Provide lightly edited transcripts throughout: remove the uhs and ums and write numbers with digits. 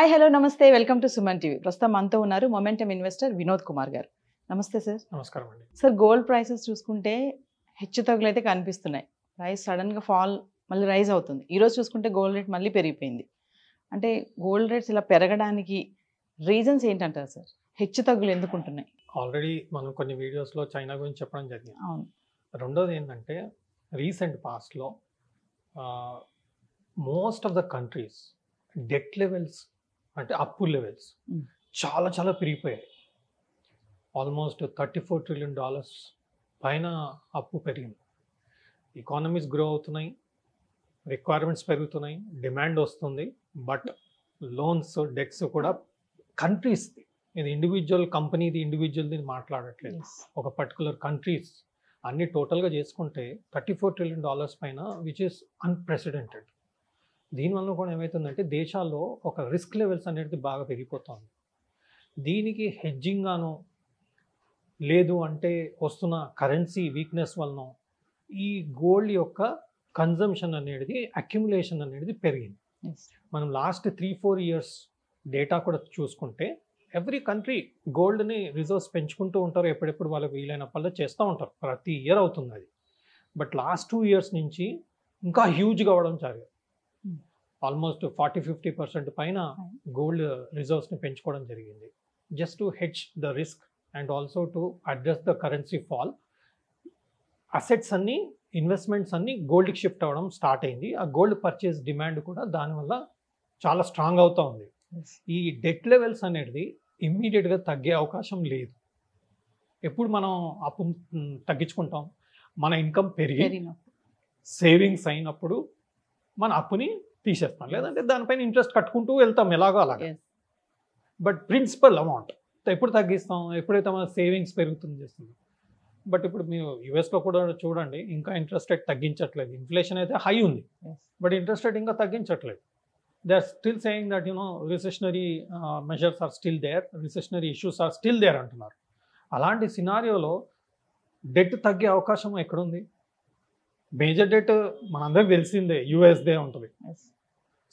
Hi hello నమస్తే welcome to Suman TV. ప్రస్తుతం మనతో ఉన్నారు మొమెంటమ్ ఇన్వెస్టర్ వినోద్ కుమార్ గారు. నమస్తే సార్. నమస్కారం అండి. సార్, గోల్డ్ ప్రైసెస్ చూసుకుంటే హెచ్చు తగ్గులు అయితే కనిపిస్తున్నాయి. ప్రైస్ సడన్గా ఫాల్ మళ్ళీ రైజ్ అవుతుంది. ఈరోజు చూసుకుంటే గోల్డ్ రేట్ మళ్ళీ పెరిగిపోయింది. అంటే గోల్డ్ రేట్స్ ఇలా పెరగడానికి రీజన్స్ ఏంటంటారు సార్? హెచ్చు తగ్గులు ఎందుకు ఉంటున్నాయి? ఆల్రెడీ మనం కొన్ని వీడియోస్లో చైనా గురించి చెప్పడం జరిగింది. అవును. రెండోది ఏంటంటే రీసెంట్ పాస్ట్లో most of the countries debt levels అంటే అప్పు లెవెల్స్ చాలా చాలా పెరిగిపోయాయి. ఆల్మోస్ట్ $34 trillion పైన అప్పు పెరిగింది. ఎకానమీస్ గ్రో అవుతున్నాయి, రిక్వైర్మెంట్స్ పెరుగుతున్నాయి, డిమాండ్ వస్తుంది. బట్ లోన్స్ డెట్స్ కూడా కంట్రీస్ది, ఇది ఇండివిజువల్ కంపెనీది ఇండివిజువల్ది మాట్లాడట్లేదు. ఒక పర్టికులర్ కంట్రీస్ అన్ని టోటల్గా చేసుకుంటే $34 trillion పైన, విచ్ ఇస్ అన్ప్రెసిడెంటెడ్. దీనివల్ల కూడా ఏమవుతుందంటే దేశాల్లో ఒక రిస్క్ లెవెల్స్ అనేది బాగా పెరిగిపోతుంది. దీనికి హెడ్జింగ్ గాను లేదు అంటే వస్తున్న కరెన్సీ వీక్నెస్ వలన ఈ గోల్డ్ యొక్క కన్జంప్షన్ అనేది, అక్యుములేషన్ అనేది పెరిగింది. మనం లాస్ట్ 3-4 years డేటా కూడా చూసుకుంటే ఎవ్రీ కంట్రీ గోల్డ్ని రిజర్వ్స్ పెంచుకుంటూ ఉంటారు. ఎప్పుడెప్పుడు వాళ్ళకి వీలైనప్పుడు చేస్తూ ఉంటారు. ప్రతి ఇయర్ అవుతుంది అది. బట్ లాస్ట్ 2 years నుంచి ఇంకా హ్యూజ్గా అవ్వడం జరిగింది. ఆల్మోస్ట్ 40-50% పైన గోల్డ్ రిజర్వ్స్ని పెంచుకోవడం జరిగింది. Just to hedge the risk and also to address the currency fall. Assets అన్నీ, ఇన్వెస్ట్మెంట్స్ అన్నీ గోల్డ్కి షిఫ్ట్ అవ్వడం స్టార్ట్ అయింది. ఆ గోల్డ్ పర్చేస్ డిమాండ్ కూడా దానివల్ల చాలా స్ట్రాంగ్ అవుతూ ఉంది. ఈ డెట్ లెవెల్స్ అనేది ఇమ్మీడియట్గా తగ్గే అవకాశం లేదు. ఎప్పుడు మనం అప్పు తగ్గించుకుంటాం, మన ఇన్కమ్ పెరిగి సేవింగ్స్ అయినప్పుడు మన అప్పుని తీసేస్తాం, లేదంటే దానిపైన ఇంట్రెస్ట్ కట్టుకుంటూ వెళ్తాం ఎలాగో అలాగే. బట్ ప్రిన్సిపల్ అమౌంట్ ఎప్పుడు తగ్గిస్తాం? ఎప్పుడైతే మన సేవింగ్స్ పెరుగుతుంది చేస్తుంది. బట్ ఇప్పుడు మీరు యుఎస్లో కూడా చూడండి, ఇంకా ఇంట్రెస్ట్ రేట్ తగ్గించట్లేదు. ఇన్ఫ్లేషన్ అయితే హై ఉంది, బట్ ఇంట్రెస్ట్ రేట్ ఇంకా తగ్గించట్లేదు. They are still saying that recessionary measures are still there, recessionary issues are still there అంటున్నారు. అలాంటి సినారియోలో డెట్ తగ్గే అవకాశం ఎక్కడుంది? మేజర్ డెట్ మనందరికి తెలిసిందే, యుఎస్దే ఉంటుంది.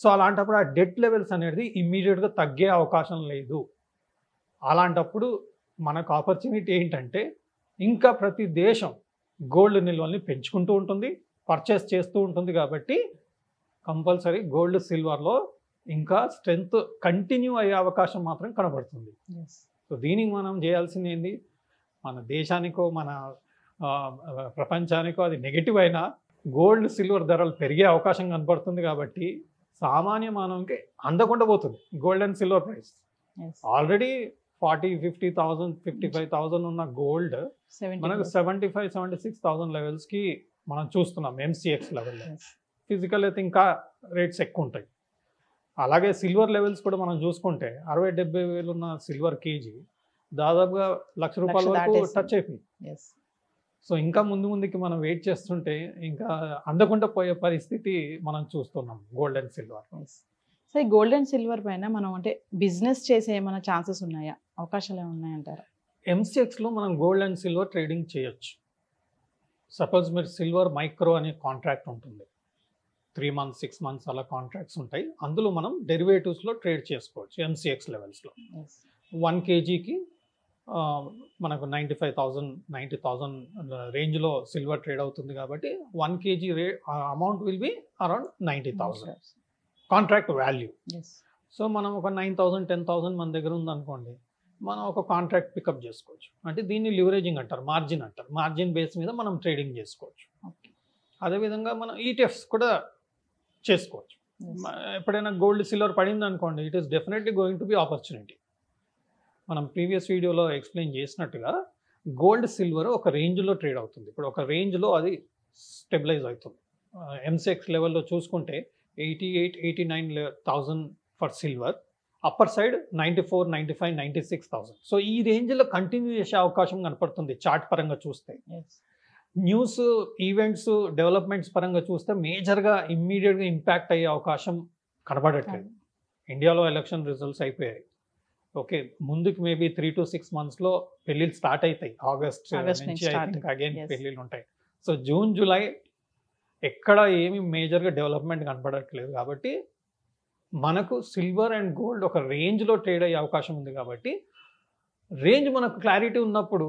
సో అలాంటప్పుడు ఆ డెట్ లెవెల్స్ అనేది ఇమ్మీడియట్గా తగ్గే అవకాశం లేదు. అలాంటప్పుడు మనకు ఆపర్చునిటీ ఏంటంటే ఇంకా ప్రతి దేశం గోల్డ్ నిల్వల్ని పెంచుకుంటూ ఉంటుంది, పర్చేస్ చేస్తూ ఉంటుంది. కాబట్టి కంపల్సరీ గోల్డ్ సిల్వర్లో ఇంకా స్ట్రెంగ్త్ కంటిన్యూ అయ్యే అవకాశం మాత్రం కనబడుతుంది. సో దీనికి మనం చేయాల్సింది ఏంటి? మన దేశానికో మన ప్రపంచానికో అది నెగిటివ్ అయినా గోల్డ్ సిల్వర్ ధరలు పెరిగే అవకాశం కనబడుతుంది. కాబట్టి సామాన్య మానవునికి అందకుండా పోతుంది gold and silver price. Already 40,000-50,000 55,000 ఉన్న గోల్డ్ మనకు 75,000-76,000 లెవెల్స్కి మనం చూస్తున్నాం. ఎంసీఎక్స్ లెవెల్లో ఫిజికల్ అయితే ఇంకా రేట్స్ ఎక్కువ ఉంటాయి. అలాగే సిల్వర్ లెవెల్స్ కూడా మనం చూసుకుంటే 60-70 వేలు ఉన్న సిల్వర్ కేజీ దాదాపుగా ₹1,00,000 వరకు టచ్ అయిపోయింది. సో ఇంకా ముందుకి మనం వెయిట్ చేస్తుంటే ఇంకా అందకుండా పోయే పరిస్థితి మనం చూస్తున్నాం గోల్డ్ అండ్ సిల్వర్. సో ఈ గోల్డ్ అండ్ సిల్వర్ పైన మనం అంటే బిజినెస్ చేసే ఏమైనా ఛాన్సెస్ ఉన్నాయా, అవకాశాలు ఏమైనా ఉన్నాయంటారా? ఎంసీఎక్స్లో మనం గోల్డ్ అండ్ సిల్వర్ ట్రేడింగ్ చేయొచ్చు. సపోజ్ మీరు సిల్వర్ మైక్రో అనే కాంట్రాక్ట్ ఉంటుంది, 3 months 6 months అలా కాంట్రాక్ట్స్ ఉంటాయి. అందులో మనం డెరివేటివ్స్లో ట్రేడ్ చేసుకోవచ్చు. ఎంసీఎక్స్ లెవెల్స్లో 1 kgకి మనకు 90,000 రేంజ్లో సిల్వర్ ట్రేడ్ అవుతుంది. కాబట్టి 1 kg amount will be around 90,000 contract value. So మనం ఒక 9,000 10,000 మన దగ్గర ఉందనుకోండి, మనం ఒక కాంట్రాక్ట్ పికప్ చేసుకోవచ్చు. అంటే దీన్ని లివరేజింగ్ అంటారు, మార్జిన్ అంటారు. మార్జిన్ బేస్ మీద మనం ట్రేడింగ్ చేసుకోవచ్చు. అదేవిధంగా మనం ఈటీఎఫ్స్ కూడా చేసుకోవచ్చు. ఎప్పుడైనా గోల్డ్ సిల్వర్ పడింది అనుకోండి, it is definitely going to be opportunity. మనం ప్రీవియస్ వీడియోలో ఎక్స్ప్లెయిన్ చేసినట్టుగా గోల్డ్ సిల్వర్ ఒక రేంజ్లో ట్రేడ్ అవుతుంది. ఇప్పుడు ఒక రేంజ్లో అది స్టెబిలైజ్ అవుతుంది. ఎంసీఎక్స్ లెవెల్లో చూసుకుంటే 88,000-89,000 for silver, upper side 94,000, 95,000, 96,000. So ఈ రేంజ్లో కంటిన్యూ చేసే అవకాశం కనపడుతుంది చార్ట్ పరంగా చూస్తే. న్యూస్, ఈవెంట్స్, డెవలప్మెంట్స్ పరంగా చూస్తే మేజర్గా ఇమ్మీడియట్గా ఇంపాక్ట్ అయ్యే అవకాశం కనబడట్లేదు. ఇండియాలో ఎలక్షన్ రిజల్ట్స్ అయిపోయాయి. ఓకే, ముందుకు మేబీ 3 to 6 monthsలో పెళ్ళిళ్ళు స్టార్ట్ అవుతాయి. ఆగస్ట్ నుంచి ఐ థింక్ అగైన్ పెళ్ళిళ్ళు ఉంటాయి. సో జూన్ జూలై ఎక్కడ ఏమి మేజర్గా డెవలప్మెంట్ కనపడట్లేదు. కాబట్టి మనకు సిల్వర్ అండ్ గోల్డ్ ఒక రేంజ్లో ట్రేడ్ అయ్యే అవకాశం ఉంది కాబట్టి రేంజ్ మనకు క్లారిటీ ఉన్నప్పుడు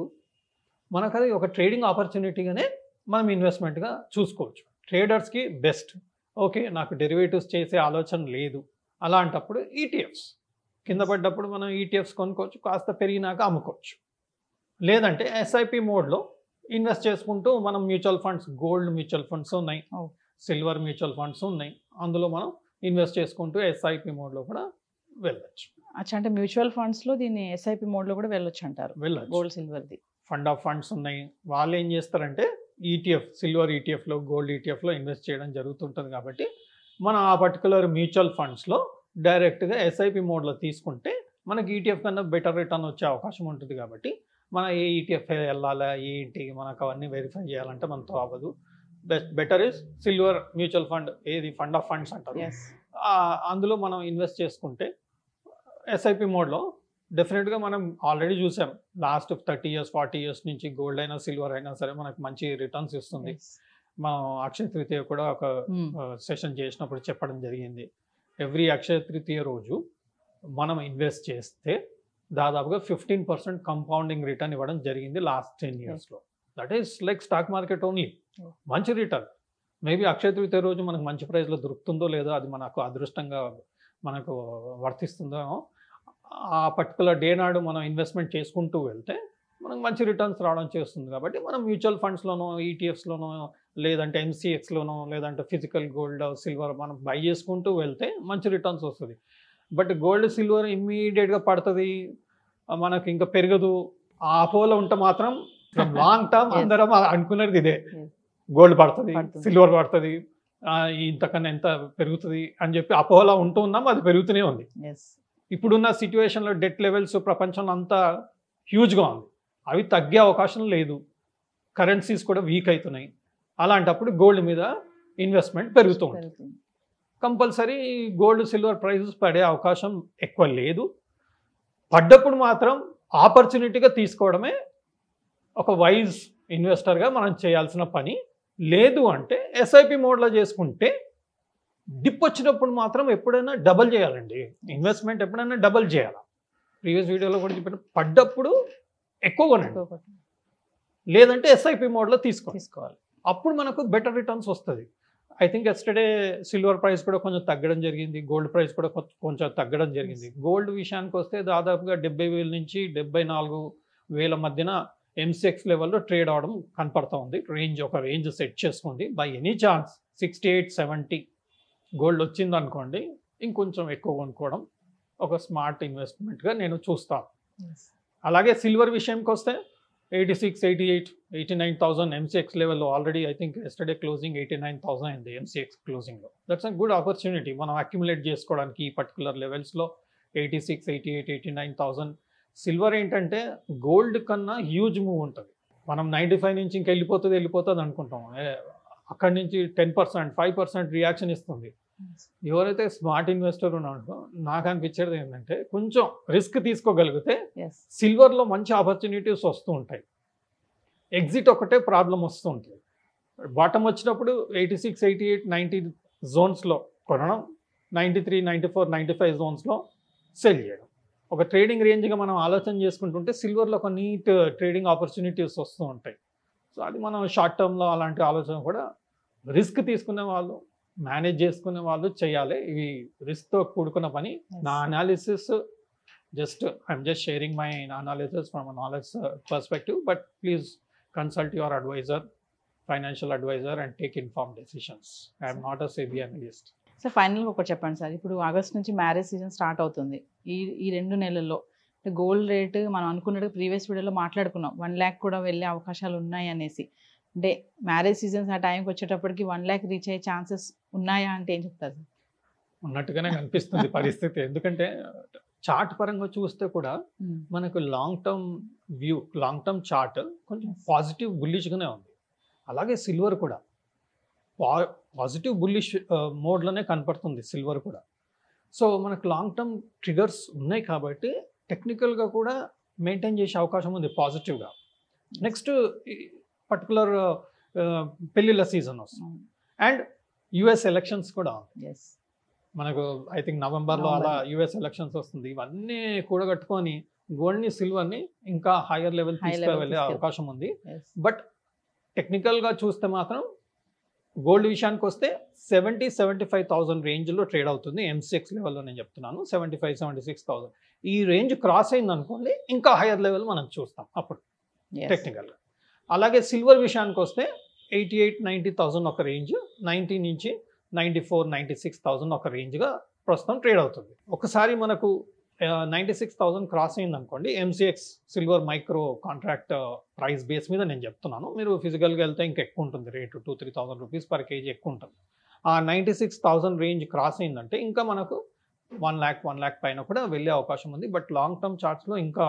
మనకు అది ఒక ట్రేడింగ్ ఆపర్చునిటీగానే మనం ఇన్వెస్ట్మెంట్గా చూసుకోవచ్చు. ట్రేడర్స్కి బెస్ట్. ఓకే, నాకు డెరివేటివ్స్ చేసే ఆలోచన లేదు అలాంటప్పుడు ఈటీఎఫ్స్ కింద పడ్డప్పుడు మనం ఈటీఎఫ్స్ కొనుక్కోవచ్చు, కాస్త పెరిగినాక అమ్ముకోవచ్చు. లేదంటే ఎస్ఐపి మోడ్లో ఇన్వెస్ట్ చేసుకుంటూ మనం mutual funds, gold mutual funds ఉన్నాయి, సిల్వర్ మ్యూచువల్ ఫండ్స్ ఉన్నాయి, అందులో మనం ఇన్వెస్ట్ చేసుకుంటూ ఎస్ఐపి మోడ్లో కూడా వెళ్ళచ్చు. అచ్చా, అంటే మ్యూచువల్ ఫండ్స్లో దీన్ని ఎస్ఐపి మోడ్లో కూడా వెళ్ళొచ్చు అంటారు. వెళ్ళచ్చు. గోల్డ్ సిల్వర్ది ఫండ్ ఆఫ్ ఫండ్స్ ఉన్నాయి, వాళ్ళు ఏం చేస్తారంటే ఈటీఎఫ్, సిల్వర్ ఈటీఎఫ్లో, గోల్డ్ ఈటీఎఫ్లో ఇన్వెస్ట్ చేయడం జరుగుతుంటుంది. కాబట్టి మనం ఆ పర్టికులర్ మ్యూచువల్ ఫండ్స్లో డైరెక్ట్గా ఎస్ఐపి మోడ్లో తీసుకుంటే మనకి ఈటీఎఫ్ కన్నా బెటర్ రిటర్న్ వచ్చే అవకాశం ఉంటుంది. కాబట్టి మన ఏ ఈటీఎఫ్ వెళ్ళాలా ఏంటి మనకు అవన్నీ వెరిఫై చేయాలంటే మనతో అవ్వదు. Better is silver mutual fund, ఏది ఫండ్ ఆఫ్ ఫండ్స్ అంటారు, అందులో మనం ఇన్వెస్ట్ చేసుకుంటే ఎస్ఐపి మోడ్లో డెఫినెట్గా మనం ఆల్రెడీ చూసాం లాస్ట్ 30 years 40 years నుంచి గోల్డ్ అయినా సిల్వర్ అయినా సరే మనకు మంచి రిటర్న్స్ ఇస్తుంది. మనం అక్షయ తృతీయ కూడా ఒక సెషన్ చేసినప్పుడు చెప్పడం జరిగింది. ఎవ్రీ అక్షయ తృతీయ రోజు మనం ఇన్వెస్ట్ చేస్తే దాదాపుగా 15% కంపౌండింగ్ రిటర్న్ ఇవ్వడం జరిగింది లాస్ట్ 10 yearsలో. That is like stock market only. మంచి రిటర్న్. మేబీ అక్షయ తృతీయ రోజు మనకు మంచి ప్రైస్లో దొరుకుతుందో లేదో, అది మనకు అదృష్టంగా మనకు వర్తిస్తుందో, ఆ పర్టికులర్ డే నాడు మనం ఇన్వెస్ట్మెంట్ చేసుకుంటూ వెళ్తే మనకు మంచి రిటర్న్స్ రావడం చేస్తుంది. కాబట్టి మనం మ్యూచువల్ ఫండ్స్లోనో, ఈటీఎఫ్స్లోనో, లేదంటే ఎంసీఎక్స్లోనో, లేదంటే ఫిజికల్ గోల్డ్ సిల్వర్ మనం బై చేసుకుంటూ వెళ్తే మంచి రిటర్న్స్ వస్తుంది. బట్ గోల్డ్ సిల్వర్ ఇమ్మీడియట్గా పడుతుంది, మనకు ఇంకా పెరగదు, ఆ అపోలో ఉంటే మాత్రం లాంగ్ టర్మ్ అందరం అనుకున్నది ఇదే, గోల్డ్ పడుతుంది, సిల్వర్ పడుతుంది, ఇంతకన్నా ఎంత పెరుగుతుంది అని చెప్పి అపోహలో ఉంటూ ఉన్నాం. అది పెరుగుతూనే ఉంది. ఇప్పుడున్న సిచ్యువేషన్లో డెట్ లెవెల్స్ ప్రపంచంలో అంతా హ్యూజ్గా ఉంది, అవి తగ్గే అవకాశం లేదు. కరెన్సీస్ కూడా వీక్ అవుతున్నాయి. అలాంటప్పుడు గోల్డ్ మీద ఇన్వెస్ట్మెంట్ పెరుగుతూ ఉంటుంది. కంపల్సరీ గోల్డ్ సిల్వర్ ప్రైజెస్ పడే అవకాశం ఎక్కువ లేదు. పడ్డప్పుడు మాత్రం ఆపర్చునిటీగా తీసుకోవడమే ఒక వైజ్ ఇన్వెస్టర్గా మనం చేయాల్సిన పని. లేదు అంటే ఎస్ఐపి మోడ్లో చేసుకుంటే డిప్ వచ్చినప్పుడు మాత్రం ఎప్పుడైనా డబల్ చేయాలండి. ఇన్వెస్ట్మెంట్ ఎప్పుడైనా డబల్ చేయాలి. ప్రీవియస్ వీడియోలో కూడా చెప్పిన పడ్డప్పుడు ఎక్కువ కొనండి, లేదంటే ఎస్ఐపి మోడ్లో తీసుకోవాలి. అప్పుడు మనకు బెటర్ రిటర్న్స్ వస్తుంది. I think yesterday silver price కూడా కొంచెం తగ్గడం జరిగింది, గోల్డ్ ప్రైస్ కూడా కొంచెం తగ్గడం జరిగింది. గోల్డ్ విషయానికి వస్తే దాదాపుగా 70,000 నుంచి 74,000 మధ్యన ఎంసీఎక్స్ లెవెల్లో ట్రేడ్ అవడం కనపడతా ఉంది. ఒక రేంజ్ సెట్ చేసుకోండి. బై ఎనీ ఛాన్స్ 68-70 గోల్డ్ వచ్చింది అనుకోండి, ఇంకొంచెం ఎక్కువ కొనుక్కోవడం ఒక స్మార్ట్ ఇన్వెస్ట్మెంట్గా నేను చూస్తాను. అలాగే సిల్వర్ విషయంకి వస్తే 86, 88, 89,000 ఎంసీఎక్స్ లెవెల్లో already I think yesterday closing 89,000 అయింది ఎంసీఎక్స్ క్లోజింగ్లో. దట్స్ అ గుడ్ ఆపర్చునిటీ మనం అక్యుములేట్ చేసుకోవడానికి ఈ పర్టికులర్ లెవెల్స్లో. 86, 88, 89,000. సిల్వర్ ఏంటంటే గోల్డ్ కన్నా హ్యూజ్ మూవ్ ఉంటుంది. మనం 95 నుంచి ఇంకా వెళ్ళిపోతుంది అనుకుంటాం, అక్కడి నుంచి 10%, 5% రియాక్షన్ ఇస్తుంది. ఎవరైతే స్మార్ట్ ఇన్వెస్టర్ ఉన్నాడో నాకు అనిపించేది ఏంటంటే కొంచెం రిస్క్ తీసుకోగలిగితే సిల్వర్లో మంచి ఆపర్చునిటీస్ వస్తూ ఉంటాయి. ఎగ్జిట్ ఒకటే ప్రాబ్లం వస్తూ ఉంటుంది. బాటమ్ వచ్చినప్పుడు 86, 88, 90 జోన్స్లో కొనడం, 93, 94, 95 జోన్స్లో సెల్ చేయడం. ఒక ట్రేడింగ్ రేంజ్గా మనం ఆలోచన చేసుకుంటుంటే సిల్వర్లో ఒక నీట్ ట్రేడింగ్ ఆపర్చునిటీస్ వస్తూ ఉంటాయి. సో అది మనం షార్ట్ టర్మ్లో అలాంటి ఆలోచన కూడా రిస్క్ తీసుకునే వాళ్ళు, మేనేజ్ చేసుకునే వాళ్ళు చేయాలి. ఇవి రిస్క్తో కూడుకున్న పని. నా analysis I'm just sharing my analysis from a knowledge perspective. But please consult your advisor, financial advisor and take inform decisions. I'm not a SEBI analyst. Sir ఫైనల్గా ఒకటి చెప్పండి సార్, ఇప్పుడు ఆగస్ట్ నుంచి మ్యారేజ్ సీజన్ స్టార్ట్ అవుతుంది. ఈ 2 నెలల్లో gold rate మనం అనుకున్నట్టు ప్రీవియస్ వీడియోలో మాట్లాడుకున్నాం 1 lakh కూడా వెళ్ళే అవకాశాలు ఉన్నాయి అనేసి. అంటే మ్యారేజ్ సీజన్స్ ఆ టైంకి వచ్చేటప్పటికి 1 lakh రీచ్ అయ్యే ఛాన్సెస్ ఉన్నాయా అంటే ఏం చెప్తారు? ఉన్నట్టుగానే కనిపిస్తుంది పరిస్థితి. ఎందుకంటే చార్ట్ పరంగా చూస్తే కూడా మనకు లాంగ్ టర్మ్ చార్ట్ కొంచెం పాజిటివ్ బుల్లిష్గానే ఉంది. అలాగే సిల్వర్ కూడా పాజిటివ్ బుల్లిష్ మోడ్లోనే కనపడుతుంది సిల్వర్ కూడా. సో మనకు లాంగ్ టర్మ్ ట్రిగర్స్ ఉన్నాయి కాబట్టి టెక్నికల్గా కూడా మెయింటైన్ చేసే అవకాశం ఉంది పాజిటివ్గా. నెక్స్ట్ పర్టికులర్ పెళ్ళిళ్ళ సీజన్ వస్తుంది అండ్ యుఎస్ ఎలక్షన్స్ కూడా ఉంది. మనకు ఐ థింక్ నవంబర్లో అలా యుఎస్ ఎలక్షన్స్ వస్తుంది. ఇవన్నీ కూడగట్టుకొని గోల్డ్ని సిల్వర్ని ఇంకా హైయర్ లెవెల్ తీసుకువెళ్ళే అవకాశం ఉంది. బట్ టెక్నికల్గా చూస్తే మాత్రం గోల్డ్ విషయానికి వస్తే 70,000-75,000 రేంజ్లో ట్రేడ్ అవుతుంది. ఎంసీఎక్స్ లెవెల్లో నేను చెప్తున్నాను 75,000-76,000 ఈ రేంజ్ క్రాస్ అయింది అనుకోండి ఇంకా హైయర్ లెవెల్ మనం చూస్తాం అప్పుడు టెక్నికల్గా. అలాగే సిల్వర్ విషయానికి వస్తే 88,000-90,000 ఒక రేంజ్, 90 నుంచి 94,000-96,000 ఒక రేంజ్గా ప్రస్తుతం ట్రేడ్ అవుతుంది. ఒకసారి మనకు 96,000 క్రాస్ అయింది అనుకోండి, MCX silver micro contract price base మీద నేను చెప్తున్నాను, మీరు ఫిజికల్గా వెళ్తే ఇంకా ఎక్కువ ఉంటుంది రేటు, 2,000-3,000 రూపీస్ పర్ కేజీ ఎక్కువ ఉంటుంది. ఆ 96,000 రేంజ్ క్రాస్ అయిందంటే ఇంకా మనకు 1 lakh పైన కూడా వెళ్ళే అవకాశం ఉంది. బట్ లాంగ్ టర్మ్ చార్ట్స్లో ఇంకా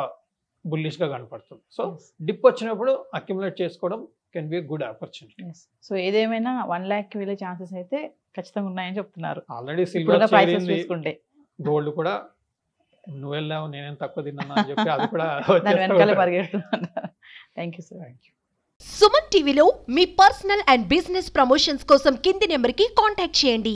బుల్లిష్గా కనపడుతుంది. సో డిప్ వచ్చినప్పుడు అక్యుములేట్ చేసుకోవడం can be good opportunity. So ఏదేమైనా 1 lakh వెళ్ళే ఛాన్సెస్ అయితే ఖచ్చితంగా ఉన్నాయని చెప్తున్నారు. ఆల్రెడీ సిల్వర్ ప్రైసెస్ చూసుకుంటే గోల్డ్ కూడా నువ్వు వెళ్ళావు నేనేం తక్కువ తిన్నాను అని చెప్పి అది కూడా వెనకాల పరిగెడుతున్నాను. Thank you sir. Thank you. Suman టీవీలో మీ పర్సనల్ అండ్ బిజినెస్ ప్రమోషన్స్ కోసం కింది నెంబర్కి కాంటాక్ట్ చేయండి.